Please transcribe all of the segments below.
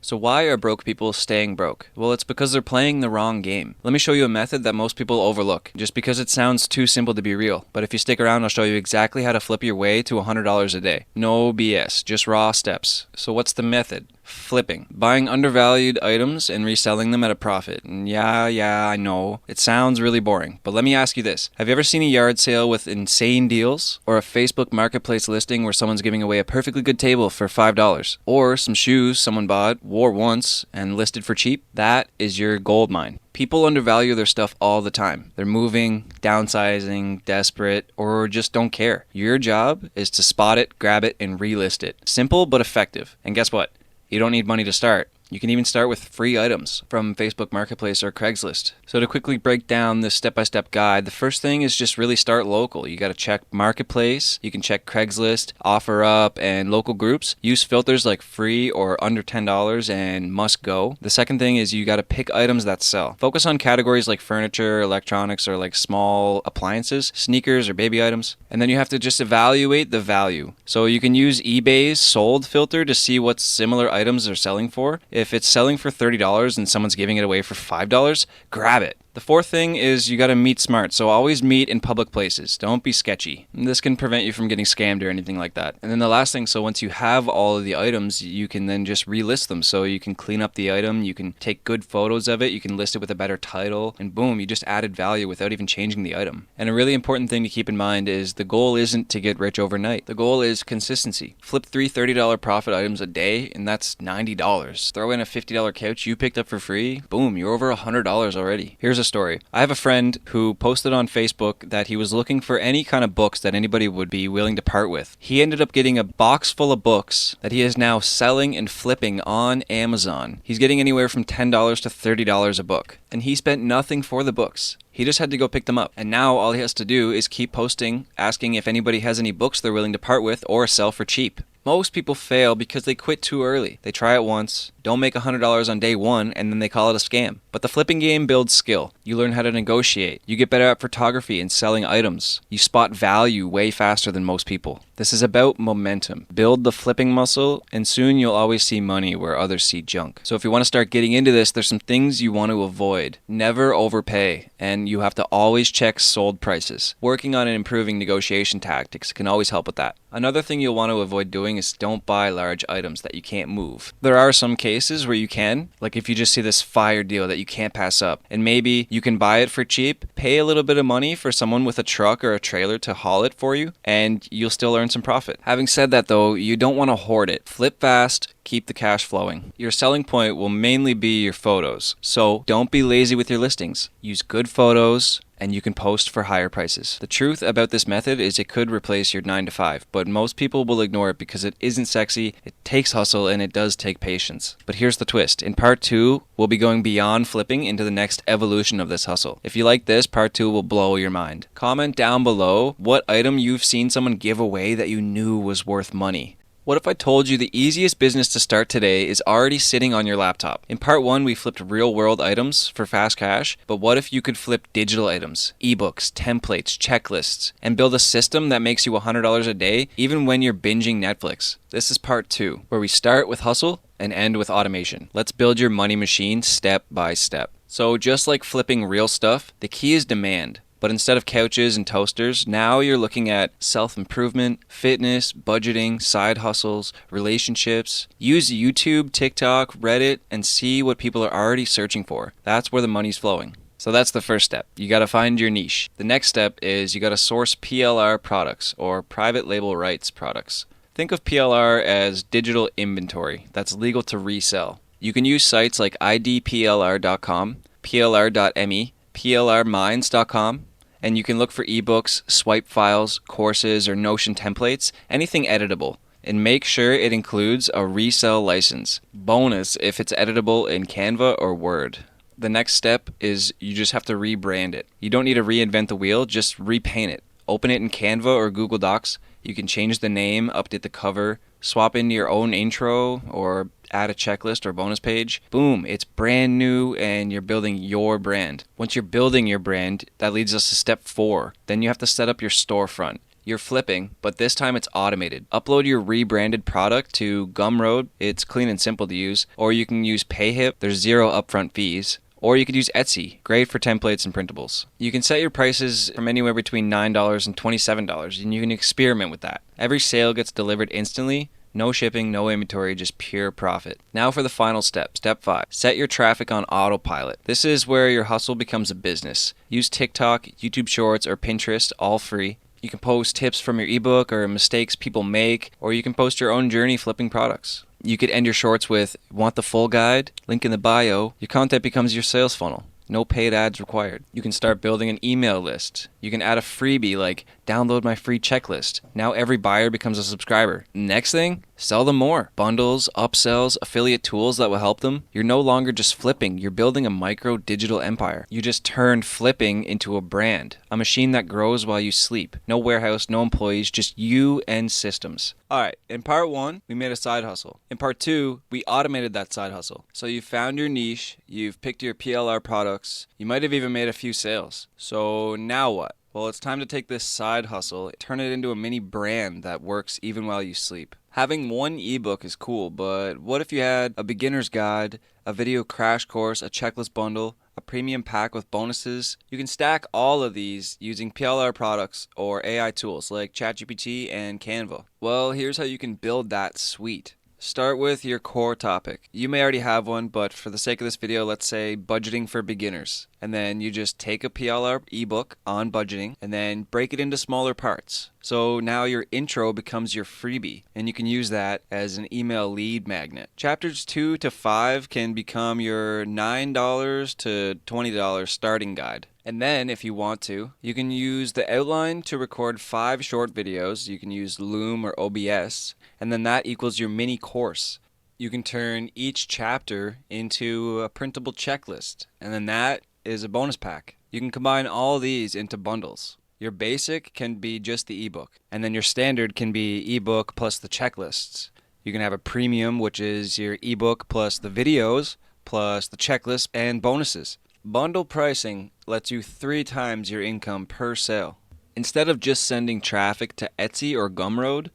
So why are broke people staying broke? Well, it's because they're playing the wrong game. Let me show you a method that most people overlook, just because it sounds too simple to be real. But if you stick around, I'll show you exactly how to flip your way to $100 a day. No BS, just raw steps. So what's the method? Flipping. Buying undervalued items and reselling them at a profit. And yeah, I know. It sounds really boring. But let me ask you this. Have you ever seen a yard sale with insane deals? Or a Facebook marketplace listing where someone's giving away a perfectly good table for $5? Or some shoes someone bought, wore once, and listed for cheap? That is your gold mine. People undervalue their stuff all the time. They're moving, downsizing, desperate, or just don't care. Your job is to spot it, grab it, and relist it. Simple but effective. And guess what? You don't need money to start. You can even start with free items from Facebook Marketplace or Craigslist. So to quickly break down this step-by-step guide, the first thing is just really start local. You got to check Marketplace, you can check Craigslist, OfferUp, and local groups. Use filters like free or under $10 and must go. The second thing is you got to pick items that sell. Focus on categories like furniture, electronics, or like small appliances, sneakers, or baby items. And then you have to just evaluate the value. So you can use eBay's sold filter to see what similar items are selling for. If it's selling for $30 and someone's giving it away for $5, grab it. The fourth thing is you got to meet smart, so always meet in public places. Don't be sketchy. This can prevent you from getting scammed or anything like that. And then the last thing, so once you have all of the items, you can then just relist them. So you can clean up the item, you can take good photos of it, you can list it with a better title, and boom, you just added value without even changing the item. And a really important thing to keep in mind is the goal isn't to get rich overnight. The goal is consistency. Flip 3 $30 profit items a day, and that's $90. Throw in a $50 couch you picked up for free, boom, you're over $100 already. Here's a story. I have a friend who posted on Facebook that he was looking for any kind of books that anybody would be willing to part with. He ended up getting a box full of books that he is now selling and flipping on Amazon. He's getting anywhere from $10 to $30 a book. And he spent nothing for the books. He just had to go pick them up. And now all he has to do is keep posting, asking if anybody has any books they're willing to part with or sell for cheap. Most people fail because they quit too early. They try it once, don't make $100 on day one, and then they call it a scam. But the flipping game builds skill. You learn how to negotiate. You get better at photography and selling items. You spot value way faster than most people. This is about momentum. Build the flipping muscle, and soon you'll always see money where others see junk. So if you want to start getting into this, there's some things you want to avoid. Never overpay, and you have to always check sold prices. Working on and improving negotiation tactics can always help with that. Another thing you'll want to avoid doing is don't buy large items that you can't move. There are some cases where you can, like if you just see this fire deal that you can't pass up, and maybe you can buy it for cheap, pay a little bit of money for someone with a truck or a trailer to haul it for you, and you'll still earn some profit. Having said that though, you don't want to hoard it. Flip fast, keep the cash flowing. Your selling point will mainly be your photos, so don't be lazy with your listings. Use good photos, and you can post for higher prices. The truth about this method is it could replace your 9 to 5, but most people will ignore it because it isn't sexy, it takes hustle, and it does take patience. But here's the twist. In part 2, we'll be going beyond flipping into the next evolution of this hustle. If you like this, part 2 will blow your mind. Comment down below what item you've seen someone give away that you knew was worth money. What if I told you the easiest business to start today is already sitting on your laptop? In part 1, we flipped real-world items for fast cash, but what if you could flip digital items, ebooks, templates, checklists, and build a system that makes you $100 a day even when you're binging Netflix? This is part 2, where we start with hustle and end with automation. Let's build your money machine step by step. So just like flipping real stuff, the key is demand. But instead of couches and toasters, now you're looking at self-improvement, fitness, budgeting, side hustles, relationships. Use YouTube, TikTok, Reddit, and see what people are already searching for. That's where the money's flowing. So that's the first step. You got to find your niche. The next step is you got to source PLR products or private label rights products. Think of PLR as digital inventory that's legal to resell. You can use sites like idplr.com, plr.me, plrminds.com, and you can look for ebooks, swipe files, courses, or Notion templates, anything editable. And make sure it includes a resell license. Bonus if it's editable in Canva or Word. The next step is you just have to rebrand it. You don't need to reinvent the wheel, just repaint it. Open it in Canva or Google Docs. You can change the name, update the cover, swap in your own intro, or add a checklist or bonus page. Boom, it's brand new and you're building your brand. Once you're building your brand, that leads us to step 4. Then you have to set up your storefront. You're flipping, but this time it's automated. Upload your rebranded product to Gumroad. It's clean and simple to use. Or you can use PayHip. There's zero upfront fees. Or you could use Etsy, great for templates and printables. You can set your prices from anywhere between $9 and $27, and you can experiment with that. Every sale gets delivered instantly. No shipping, no inventory, just pure profit. Now for the final step, step 5. Set your traffic on autopilot. This is where your hustle becomes a business. Use TikTok, YouTube Shorts, or Pinterest, all free. You can post tips from your ebook or mistakes people make, or you can post your own journey flipping products. You could end your shorts with, want the full guide? Link in the bio. Your content becomes your sales funnel. No paid ads required. You can start building an email list. You can add a freebie like download my free checklist. Now every buyer becomes a subscriber. Next thing, sell them more. Bundles, upsells, affiliate tools that will help them. You're no longer just flipping. You're building a micro digital empire. You just turned flipping into a brand. A machine that grows while you sleep. No warehouse, no employees, just you and systems. Alright, in part 1, we made a side hustle. In part 2, we automated that side hustle. So you found your niche, you've picked your PLR products, you might have even made a few sales. So now what? Well, it's time to take this side hustle, turn it into a mini brand that works even while you sleep. Having one ebook is cool, but what if you had a beginner's guide, a video crash course, a checklist bundle, a premium pack with bonuses? You can stack all of these using PLR products or AI tools like ChatGPT and Canva. Well, here's how you can build that suite. Start with your core topic. You may already have one, but for the sake of this video, let's say budgeting for beginners. And then you just take a PLR ebook on budgeting and then break it into smaller parts. So now your intro becomes your freebie, and you can use that as an email lead magnet. Chapters 2 to 5 can become your $9 to $20 starting guide. And then, if you want to, you can use the outline to record 5 short videos. You can use Loom or OBS, and then that equals your mini course. You can turn each chapter into a printable checklist, and then that is a bonus pack. You can combine all these into bundles. Your basic can be just the ebook, and then your standard can be ebook plus the checklists. You can have a premium, which is your ebook plus the videos, plus the checklist and bonuses. Bundle pricing lets you 3 times your income per sale. Instead of just sending traffic to Etsy or Gumroad,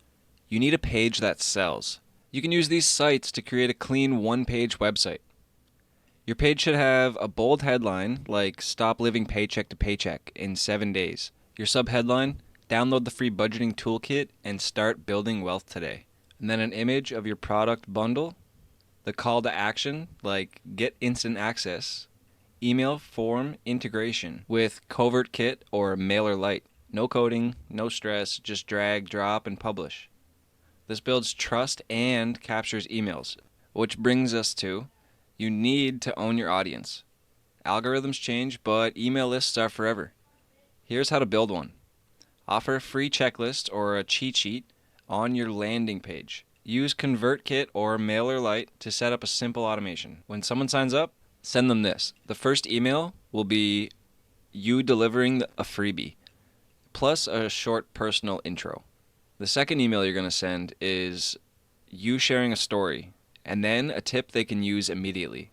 you need a page that sells. You can use these sites to create a clean one-page website. Your page should have a bold headline like "Stop living paycheck to paycheck in 7 days." Your subheadline, "Download the free budgeting toolkit and start building wealth today." And then an image of your product bundle. The call to action like "Get instant access." Email form integration with CovertKit or MailerLite. No coding, no stress, just drag, drop, and publish. This builds trust and captures emails, which brings us to, you need to own your audience. Algorithms change, but email lists are forever. Here's how to build one. Offer a free checklist or a cheat sheet on your landing page. Use ConvertKit or MailerLite to set up a simple automation. When someone signs up, send them this. The first email will be you delivering a freebie, plus a short personal intro. The second email you're going to send is you sharing a story, and then a tip they can use immediately.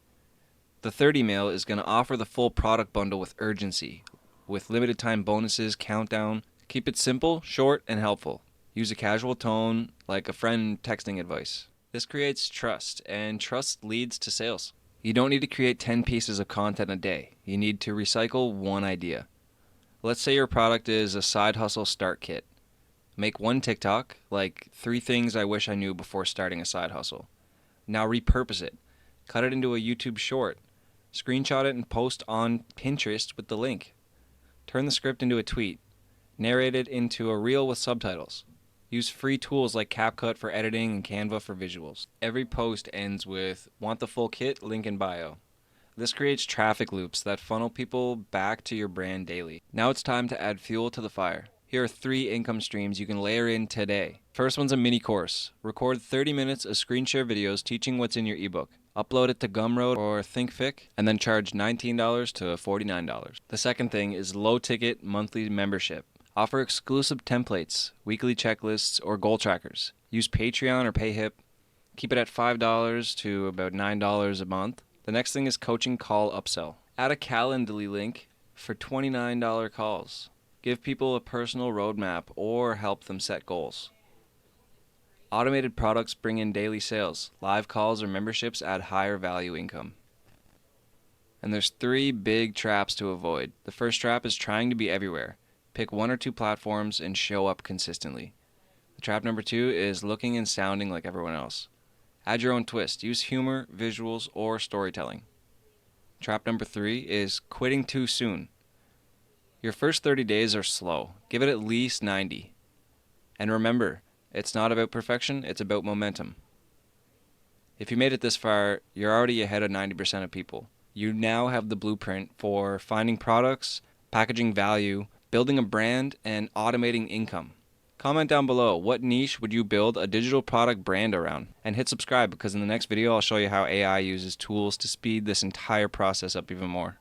The third email is going to offer the full product bundle with urgency, with limited time bonuses, countdown. Keep it simple, short, and helpful. Use a casual tone, like a friend texting advice. This creates trust, and trust leads to sales. You don't need to create 10 pieces of content a day. You need to recycle one idea. Let's say your product is a side hustle start kit. Make one TikTok, like 3 things I wish I knew before starting a side hustle. Now repurpose it. Cut it into a YouTube short. Screenshot it and post on Pinterest with the link. Turn the script into a tweet. Narrate it into a reel with subtitles. Use free tools like CapCut for editing and Canva for visuals. Every post ends with, "Want the full kit? Link in bio." This creates traffic loops that funnel people back to your brand daily. Now it's time to add fuel to the fire. Here are 3 income streams you can layer in today. First one's a mini course. Record 30 minutes of screen share videos teaching what's in your ebook. Upload it to Gumroad or ThinkFic, and then charge $19 to $49. The second thing is low-ticket monthly membership. Offer exclusive templates, weekly checklists, or goal trackers. Use Patreon or PayHip. Keep it at $5 to about $9 a month. The next thing is coaching call upsell. Add a Calendly link for $29 calls. Give people a personal roadmap or help them set goals. Automated products bring in daily sales. Live calls or memberships add higher value income. And there's 3 big traps to avoid. The first trap is trying to be everywhere. Pick 1 or 2 platforms and show up consistently. The trap number 2 is looking and sounding like everyone else. Add your own twist. Use humor, visuals, or storytelling. Trap number 3 is quitting too soon. Your first 30 days are slow. Give it at least 90. And remember, it's not about perfection, it's about momentum. If you made it this far, you're already ahead of 90% of people. You now have the blueprint for finding products, packaging value, building a brand, and automating income. Comment down below, what niche would you build a digital product brand around? And hit subscribe because in the next video I'll show you how AI uses tools to speed this entire process up even more.